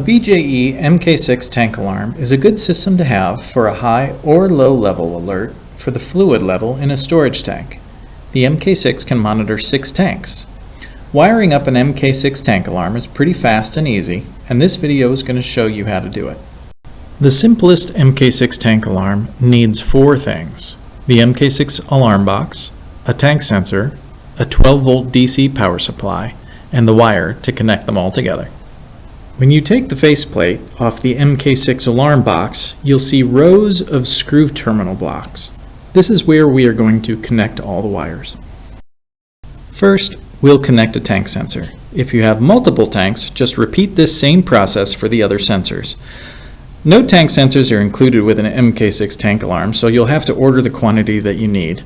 BJE MK6 tank alarm is a good system to have for a high or low level alert for the fluid level in a storage tank. The MK6 can monitor 6 tanks. Wiring up an MK6 tank alarm is pretty fast and easy, and this video is going to show you how to do it. The simplest MK6 tank alarm needs 4 things: the MK6 alarm box, a tank sensor, a 12-volt DC power supply, and the wire to connect them all together. When you take the faceplate off the MK6 alarm box, you'll see rows of screw terminal blocks. This is where we are going to connect all the wires. First, we'll connect a tank sensor. If you have multiple tanks, just repeat this same process for the other sensors. No tank sensors are included with an MK6 tank alarm, so you'll have to order the quantity that you need.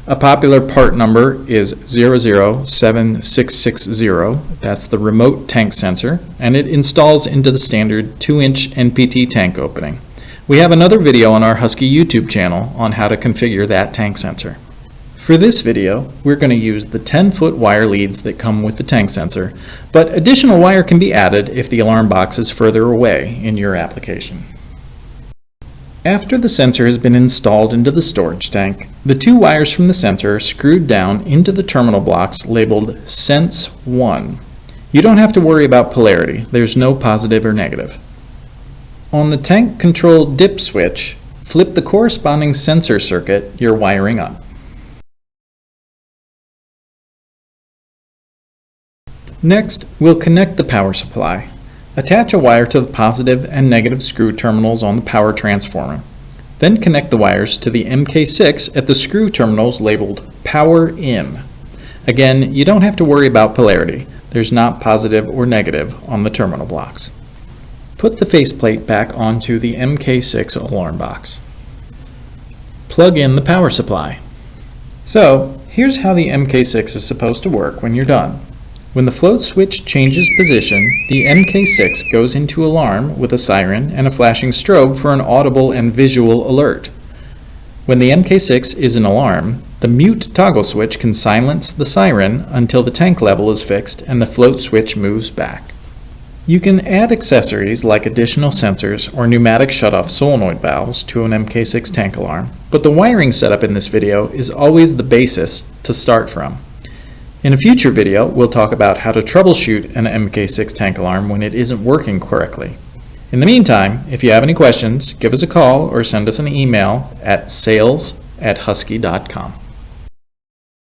A popular part number is 007660. That's the remote tank sensor, and it installs into the standard 2-inch NPT tank opening. We have another video on our Husky YouTube channel on how to configure that tank sensor. For this video, we're going to use the 10-foot wire leads that come with the tank sensor, but additional wire can be added if the alarm box is further away in your application. After the sensor has been installed into the storage tank, the 2 wires from the sensor are screwed down into the terminal blocks labeled Sense 1. You don't have to worry about polarity. There's no positive or negative. On the tank control dip switch, flip the corresponding sensor circuit you're wiring up. Next, we'll connect the power supply. Attach a wire to the positive and negative screw terminals on the power transformer. Then connect the wires to the MK6 at the screw terminals labeled Power In. Again, you don't have to worry about polarity. There's not positive or negative on the terminal blocks. Put the faceplate back onto the MK6 alarm box. Plug in the power supply. So, here's how the MK6 is supposed to work when you're done. When the float switch changes position, the MK6 goes into alarm with a siren and a flashing strobe for an audible and visual alert. When the MK6 is in alarm, the mute toggle switch can silence the siren until the tank level is fixed and the float switch moves back. You can add accessories like additional sensors or pneumatic shutoff solenoid valves to an MK6 tank alarm, but the wiring setup in this video is always the basis to start from. In a future video, we'll talk about how to troubleshoot an MK6 tank alarm when it isn't working correctly. In the meantime, if you have any questions, give us a call or send us an email at sales@husky.com.